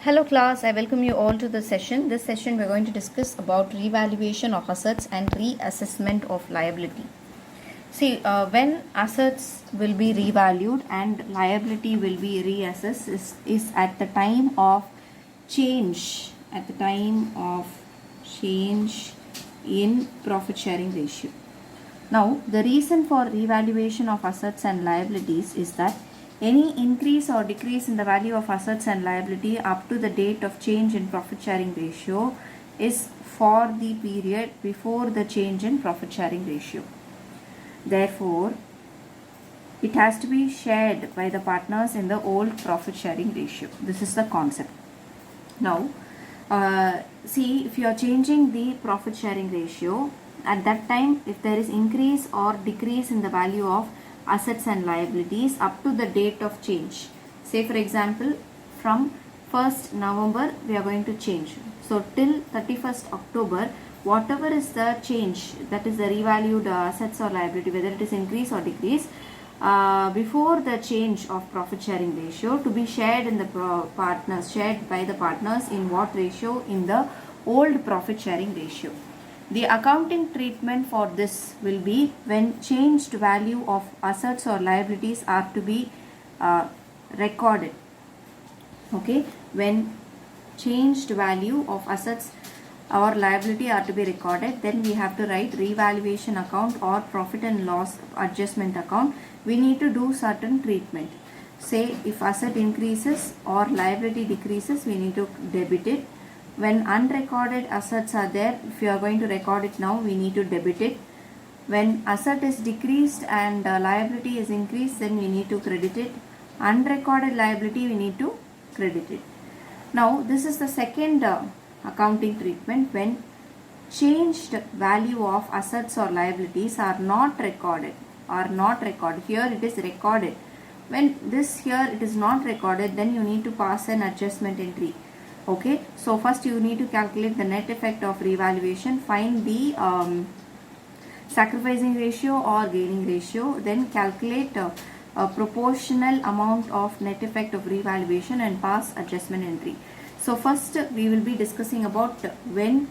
Hello class, I welcome you all to the session. This session we are going to discuss about revaluation of assets and reassessment of liability. See, when assets will be revalued and liability will be reassessed is at the time of change, in profit sharing ratio. Now, the reason for revaluation of assets and liabilities is that any increase or decrease in the value of assets and liability up to the date of change in profit sharing ratio is for the period before the change in profit sharing ratio. Therefore, it has to be shared by the partners in the old profit sharing ratio. This is the concept. Now, see, if you are changing the profit sharing ratio, at that time if there is increase or decrease in the value of assets and liabilities up to the date of change, say for example from 1st November we are going to change, so till 31st October whatever is the change, that is the revalued assets or liability, whether it is increase or decrease before the change of profit sharing ratio, to be shared in the shared by the partners in what ratio? In the old profit sharing ratio. The accounting treatment for this will be when changed value of assets or liabilities are to be recorded. Okay, when changed value of assets or liability are to be recorded, then we have to write revaluation account or profit and loss adjustment account. We need to do certain treatment. Say if asset increases or liability decreases, we need to debit it. When unrecorded assets are there, if you are going to record it now, we need to debit it. When asset is decreased and liability is increased, then we need to credit it. Unrecorded liability, we need to credit it. Now, this is the second accounting treatment when changed value of assets or liabilities are not recorded. Here it is recorded. When this here it is not recorded, then you need to pass an adjustment entry. Okay, so first you need to calculate the net effect of revaluation, find the sacrificing ratio or gaining ratio, then calculate a proportional amount of net effect of revaluation and pass adjustment entry. So first we will be discussing about when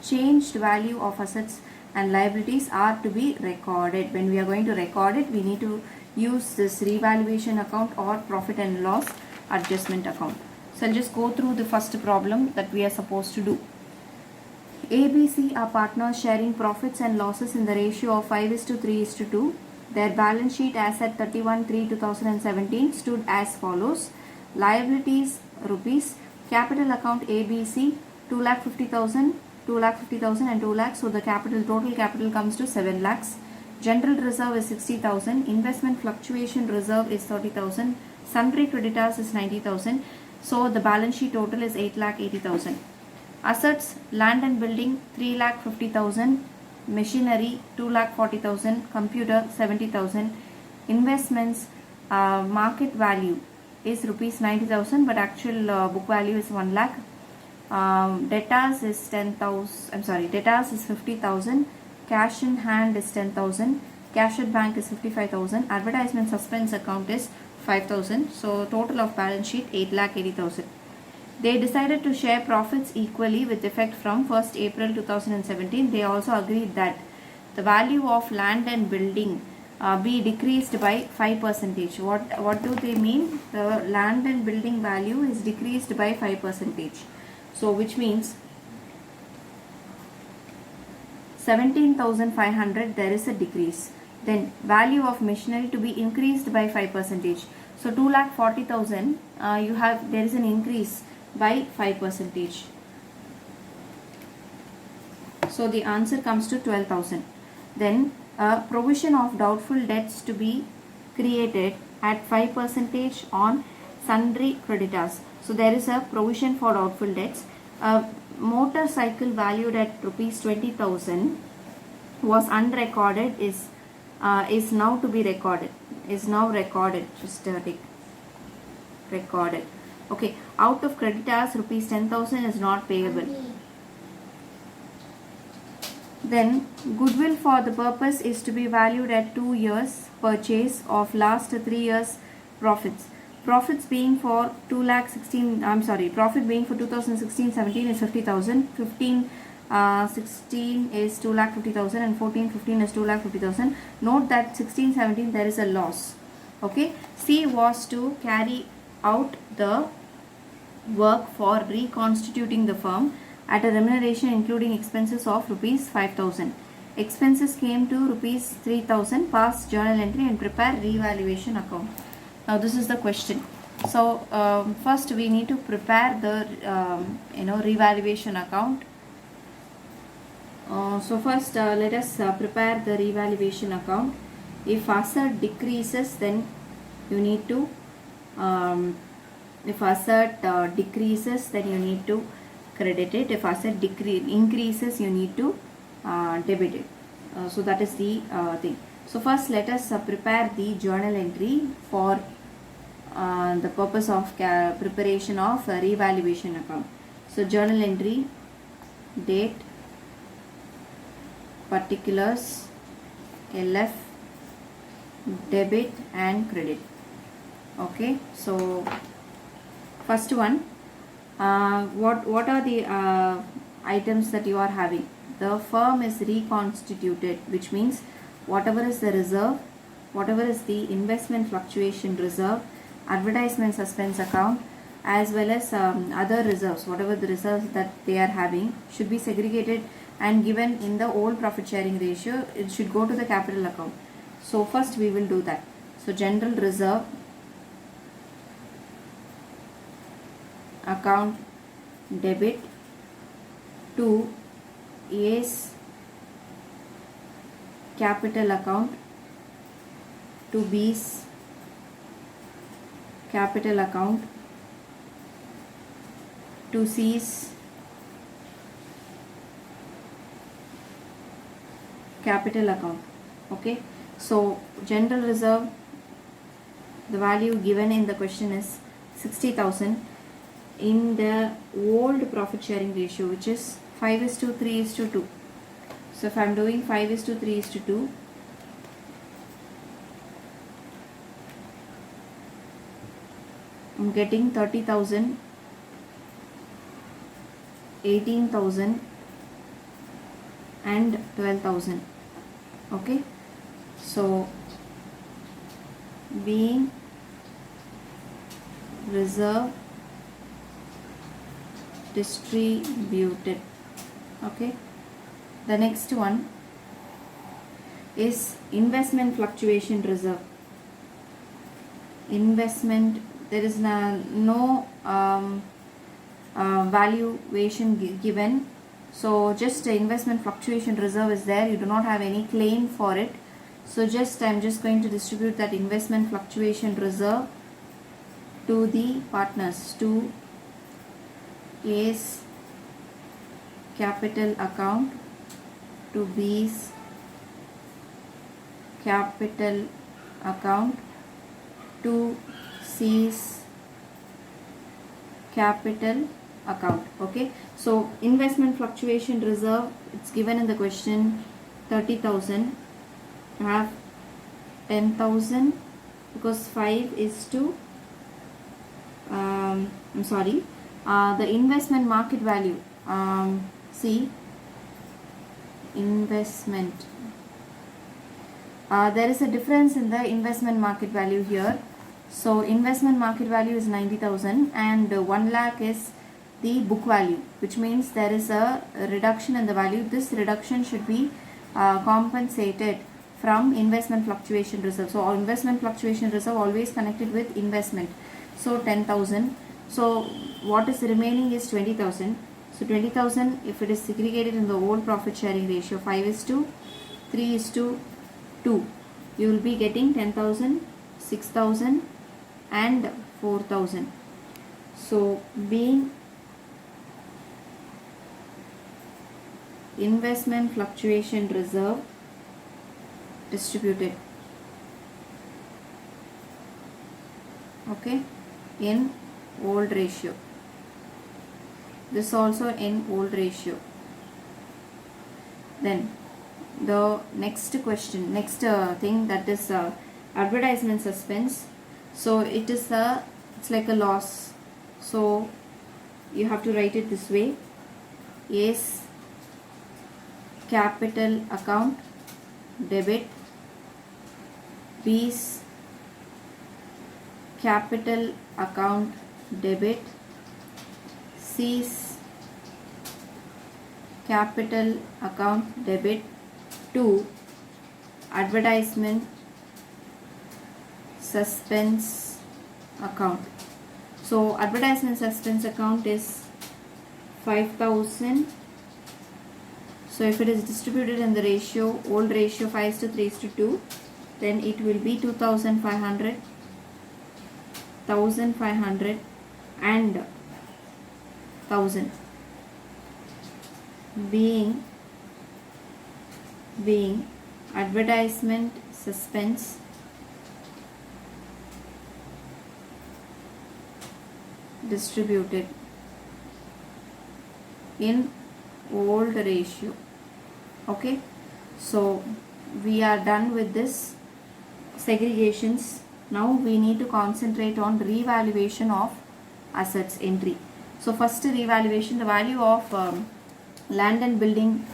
changed value of assets and liabilities are to be recorded. When we are going to record it, we need to use this revaluation account or profit and loss adjustment account. So I'll just go through the first problem that we are supposed to do. ABC are partners sharing profits and losses in the ratio of 5:3:2. Their balance sheet as at 31/3/2017 stood as follows. Liabilities rupees, capital account ABC 2,50,000, 2,50,000 and 2 lakhs. So the total capital comes to 7 lakhs. General reserve is 60,000. Investment fluctuation reserve is 30,000. Sundry creditors is 90,000. So the balance sheet total is 8,80,000. Assets, land and building 3,50,000. Machinery 2,40,000. Computer 70,000. Investments, market value is rupees 90,000, but actual book value is 1 lakh. Debtors is 10,000. Debtors is 50,000. Cash in hand is 10,000. Cash at bank is 55,000. Advertisement suspense account is 5,000. So total of balance sheet 8,80,000. They decided to share profits equally with effect from 1st April 2017. They also agreed that the value of land and building be decreased by 5%. What do they mean? The land and building value is decreased by 5%. So which means 17,500 there is a decrease. Then value of machinery to be increased by 5%. So 2,40,000 there is an increase by 5%. So the answer comes to 12,000. Then provision of doubtful debts to be created at 5% on sundry creditors. So there is a provision for doubtful debts. Motorcycle valued at rupees 20,000 was unrecorded is now to be recorded. Is now recorded. Just take recorded. Okay. Out of creditors, rupees 10,000 is not payable. Then goodwill for the purpose is to be valued at 2 years purchase of last 3 years profits. Profits being for 2,16,000, profit being for 2016-17 is 50,000, 16 is 2,50,000, and 14-15 is 2,50,000. Note that 16-17 there is a loss. Okay, C was to carry out the work for reconstituting the firm at a remuneration including expenses of rupees 5,000. Expenses came to rupees 3,000. Pass journal entry and prepare revaluation account. Now this is the question. So first we need to prepare the revaluation account. So first let us prepare the revaluation account. If asset decreases, then you need to if asset decreases, then you need to credit it. If asset increases, you need to debit it. So that is the thing. So first let us prepare the journal entry for the purpose of preparation of revaluation account. So journal entry, date, particulars, LF, debit and credit. Okay, so first one, what are the items that you are having? The firm is reconstituted, which means whatever is the reserve, whatever is the investment fluctuation reserve, advertisement suspense account, as well as other reserves, whatever the reserves that they are having should be segregated and given in the old profit sharing ratio. It should go to the capital account. So first we will do that. So general reserve account debit to A's capital account to B's capital account to C's capital account. Okay, so general reserve, the value given in the question is 60,000 in the old profit sharing ratio, which is 5:3:2. So if I am doing 5:3:2, I am getting 30,000, 18,000 and 12,000. Okay, so being reserve distributed. Okay, the next one is investment fluctuation reserve. Investment, there is no valuation given, so just investment fluctuation reserve is there. You do not have any claim for it, so I am just going to distribute that investment fluctuation reserve to the partners, to A's capital account, to B's capital account, to C's capital account. Okay, so investment fluctuation reserve, it's given in the question 30,000. I have 10,000 because 5 is to the investment market value. See, investment, there is a difference in the investment market value here. So investment market value is 90,000 and 1 lakh is the book value, which means there is a reduction in the value. This reduction should be compensated from investment fluctuation reserve. So our investment fluctuation reserve always connected with investment. So 10,000. So what is remaining is 20,000. So 20,000, if it is segregated in the old profit sharing ratio 5:3:2, you will be getting 10,000, 6,000 and 4,000. So being investment fluctuation reserve distributed, okay, in old ratio. This also in old ratio. Then the next question, next thing, that is advertisement suspense. So it is a it's like a loss, so you have to write it this way. A's capital account debit, B's capital account debit, C's capital account debit to advertisement suspense account. So advertisement suspense account is 5,000. So if it is distributed in the ratio, old ratio 5:3:2, then it will be 2,500, 1,500 and 1,000, being advertisement suspense distributed in old ratio. Okay, so we are done with this segregations. Now we need to concentrate on revaluation of assets entry. So first revaluation, the value of land and building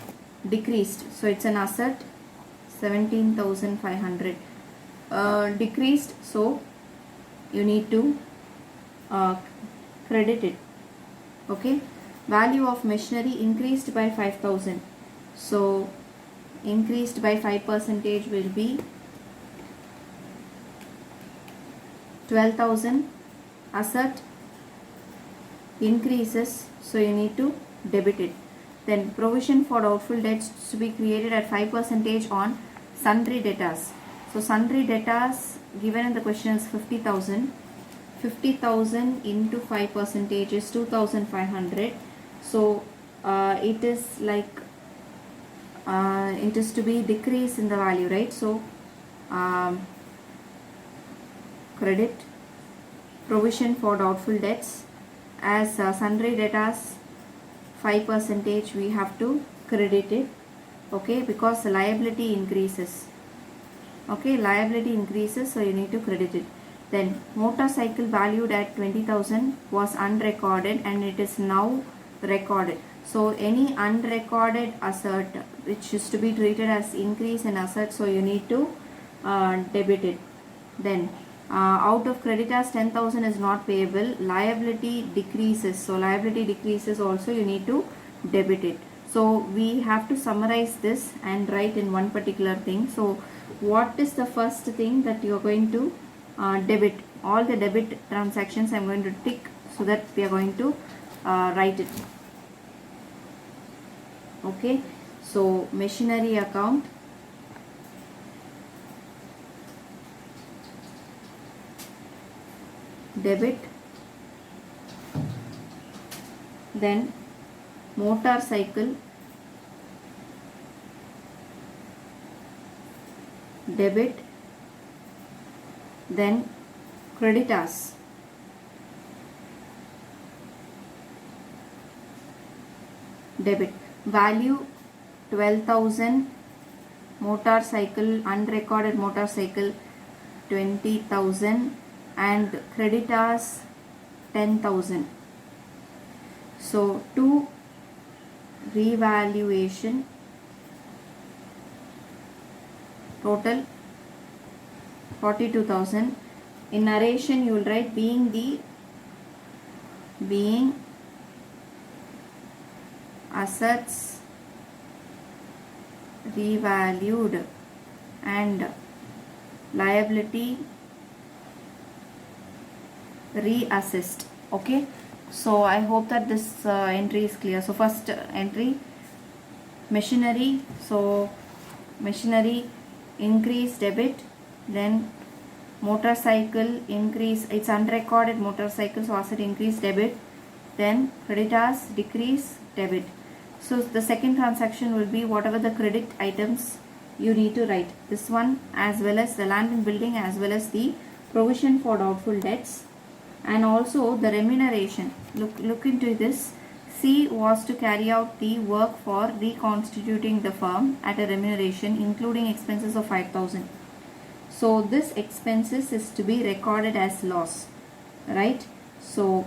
decreased, so it's an asset 17,500 decreased, so you need to credit it. Okay, value of machinery increased by 5,000, so increased by 5% will be 12,000. Asset increases, so you need to debit it. Then provision for doubtful debts to be created at 5% on sundry debtors. So sundry debtors given in the question is 50,000. 50,000 into 5% is 2,500. So it is like it is to be decrease in the value, right? So credit provision for doubtful debts as sundry debtors 5% we have to credit it. Okay, because the liability increases. Okay, liability increases, so you need to credit it. Then motorcycle valued at 20,000 was unrecorded and it is now recorded. So any unrecorded asset which is to be treated as increase in asset, so you need to debit it. Then out of creditors 10,000 is not payable, liability decreases, so liability decreases also, you need to debit it. So we have to summarize this and write in one particular thing. So what is the first thing that you are going to debit? All the debit transactions I am going to tick so that we are going to write it. Okay, so machinery account, debit. Then motorcycle, debit. Then creditors, debit. Value 12,000, motorcycle, unrecorded motorcycle 20,000 and creditors 10,000. So to revaluation total 42,000. In narration you will write being assets revalued and liability reassessed. Okay, so I hope that this entry is clear. So first entry, machinery, so machinery increase debit. Then motorcycle increase, it's unrecorded motorcycle, so asset increase debit. Then creditors decrease debit. So the second transaction will be whatever the credit items you need to write, this one as well as the land and building as well as the provision for doubtful debts and also the remuneration. Look into this. C was to carry out the work for reconstituting the firm at a remuneration including expenses of 5,000. So this expenses is to be recorded as loss. right? So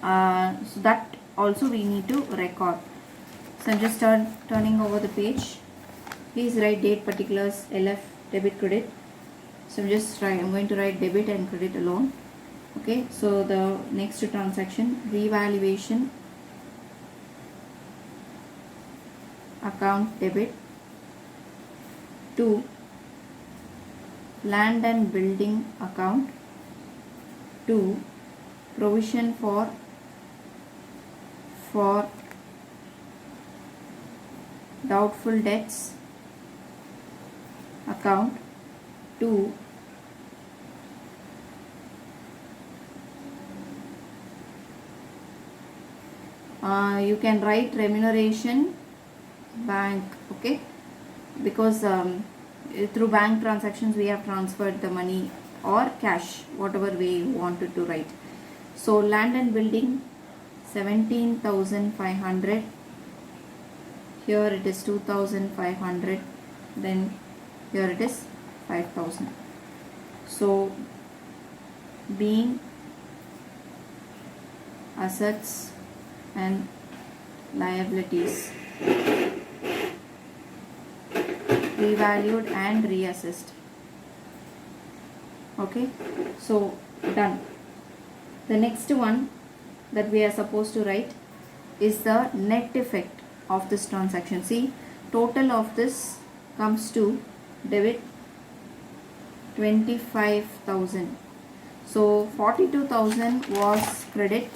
so that also we need to record. So I'm just turning over the page. Please write date, particulars, LF, debit, credit. So I'm going to write debit and credit alone. Okay, so the next transaction, revaluation account debit to land and building account to provision for doubtful debts account to you can write remuneration bank, okay, because through bank transactions we have transferred the money or cash, whatever way you wanted to write. So land and building 17,500, here it is 2,500, then here it is 5,000. So being assets and liabilities revalued and reassessed. Okay, so done. The next one that we are supposed to write is the net effect of this transaction. See, total of this comes to debit 25,000. So 42,000 was credit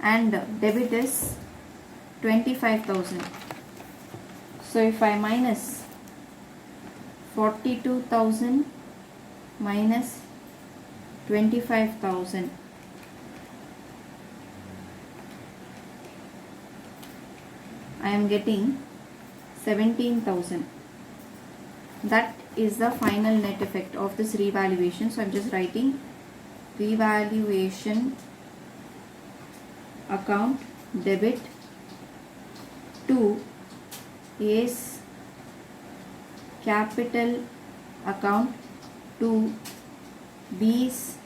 and debit is 25,000. So if I minus 42,000 minus 25,000, I am getting 17,000. That is the final net effect of this revaluation. So I am just writing revaluation account debit to A's capital account to B's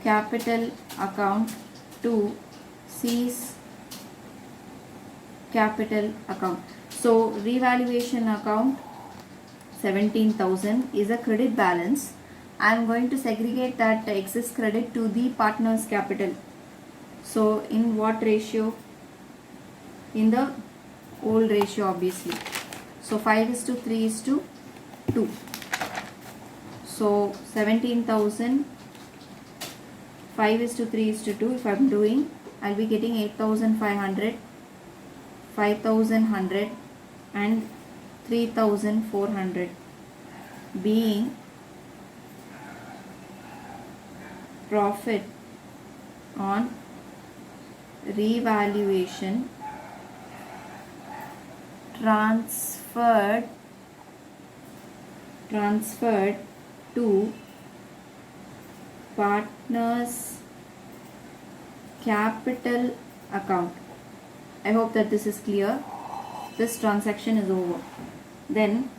capital account to C's capital account. So revaluation account 17,000 is a credit balance. I am going to segregate that excess credit to the partner's capital. So in what ratio? In the old ratio, obviously. So 5:3:2. So 17,000 5:3:2. If I am doing, I will be getting 8,500, 5,100 and 3,400 being profit on revaluation transferred to partner's capital account. I hope that this is clear. This transaction is over. Then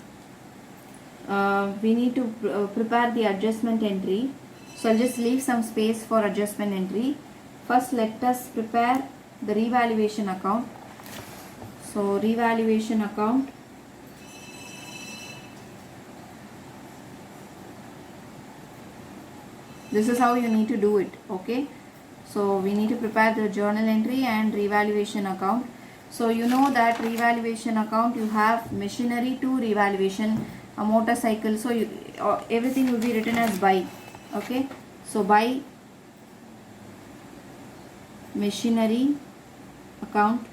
we need to prepare the adjustment entry. So I'll just leave some space for adjustment entry. First, let us prepare the revaluation account. So revaluation account, this is how you need to do it. Okay, so we need to prepare the journal entry and revaluation account. So you know that revaluation account, you have machinery to revaluation, a motorcycle, so everything will be written as by. Okay, so by machinery account,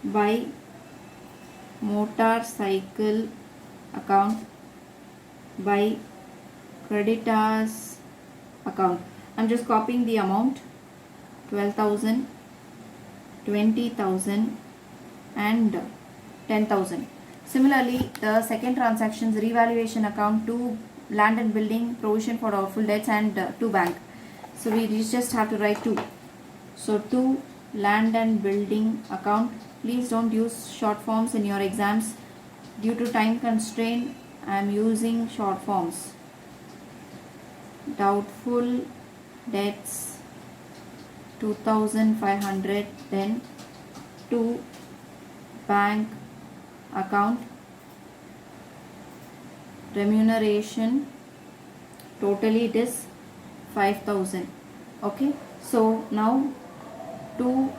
by motorcycle account, by creditors account. I'm just copying the amount 12,000, 20,000 and 10,000. Similarly, the second transactions, revaluation account to land and building, provision for doubtful debts and to bank. So we just have to write 2. So to land and building account. Please don't use short forms in your exams. Due to time constraint, I am using short forms. doubtful debts 2500, then to bank account remuneration, totally it is 5000. Okay, so now to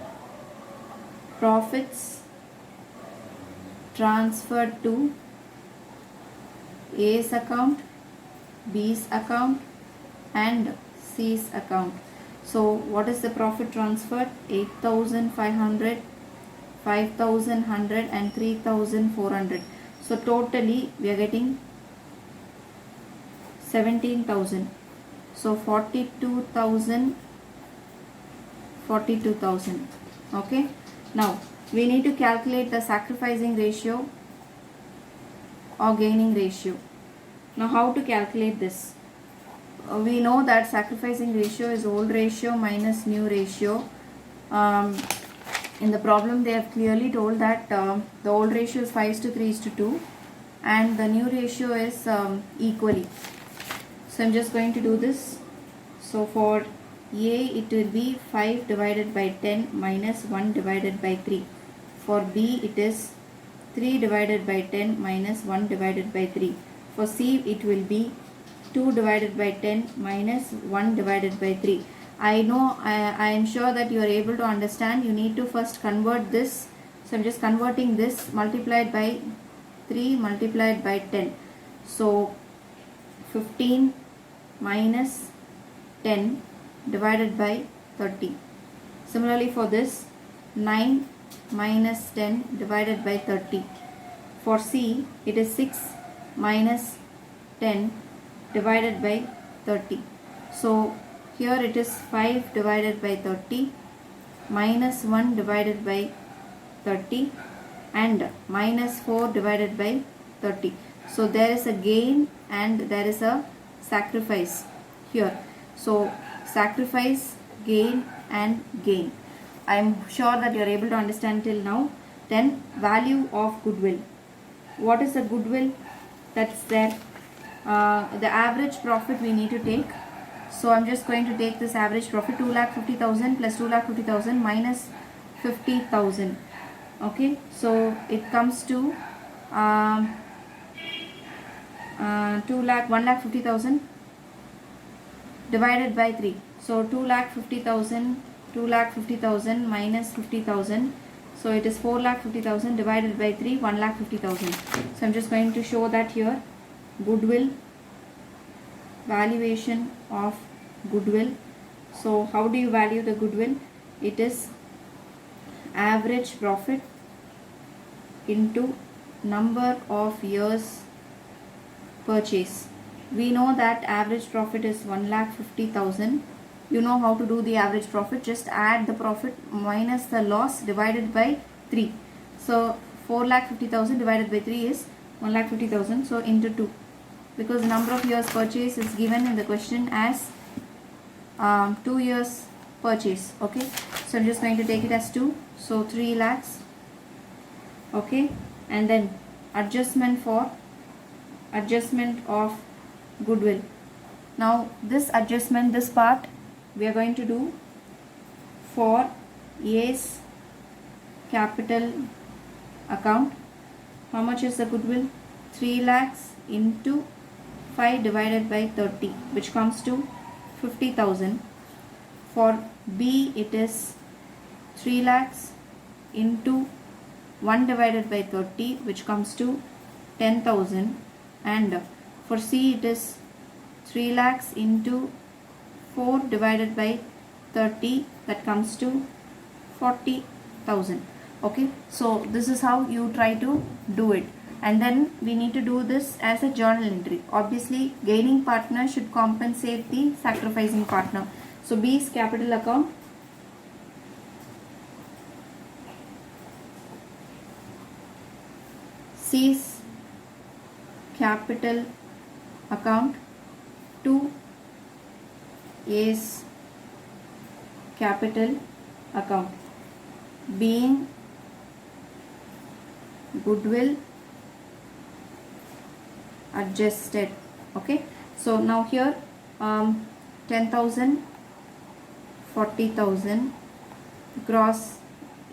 profits transferred to A's account, B's account and C's account. So what is the profit transferred? 8500, 5100 and 3400. So totally we are getting 17,000. So 42,000. Okay, now we need to calculate the sacrificing ratio or gaining ratio. Now how to calculate this? We know that sacrificing ratio is old ratio minus new ratio. In the problem they have clearly told that the old ratio is 5:3:2 and the new ratio is equally. So I'm just going to do this. So for A it will be 5 divided by 10 minus 1 divided by 3. For B it is 3 divided by 10 minus 1 divided by 3. For C it will be 2 divided by 10 minus 1 divided by 3. I know, I am sure that you are able to understand. You need to first convert this. So I'm just converting this multiplied by 3 multiplied by 10. So 15 minus 10 divided by 30. Similarly for this, 9 minus 10 divided by 30. For C it is 6 minus 10 divided by 30. So here it is 5 divided by 30 minus 1 divided by 30 and minus 4 divided by 30. So there is a gain and there is a sacrifice here. So sacrifice, gain and gain. I am sure that you are able to understand till now. Then value of goodwill. What is the goodwill that's there? The average profit we need to take. So I'm just going to take this average profit, 2,50,000 plus 2,50,000 minus 50,000. Okay, so it comes to 1,50,000 divided by 3. So 2,50,000 minus 50,000. So it is 4,50,000 divided by 3, 1,50,000. So I'm just going to show that here. Goodwill, valuation of goodwill. So how do you value the goodwill? It is average profit into number of years purchase. We know that average profit is 1,50,000. You know how to do the average profit. Just add the profit minus the loss divided by 3. So 4,50,000 divided by 3 is 1,50,000. So into 2. Because the number of years purchase is given in the question as 2 years purchase. Okay, so I'm just going to take it as 2. So 3 lakhs. Okay, and then adjustment of goodwill. Now this adjustment, this part we are going to do for A's capital account. How much is the goodwill? 3 lakhs into 5 divided by 30, which comes to 50,000. For B it is 3 lakhs into 1 divided by 30, which comes to 10,000. And for C it is 3 lakhs into 4 divided by 30, that comes to 40,000. Okay, so this is how you try to do it. And then we need to do this as a journal entry. Obviously gaining partner should compensate the sacrificing partner. So B's capital account, C's capital account to A's capital account, being goodwill adjusted. Okay, so now here 10,000, 40,000, gross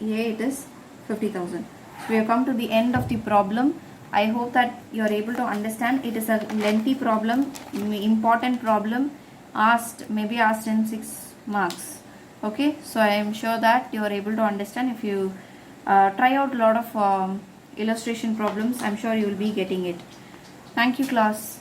A it is 50,000. So we have come to the end of the problem. I hope that you are able to understand. It is a lengthy problem, important problem, maybe asked in 6 marks. Okay, so I am sure that you are able to understand. If you try out a lot of illustration problems, I am sure you will be getting it. Thank you, class.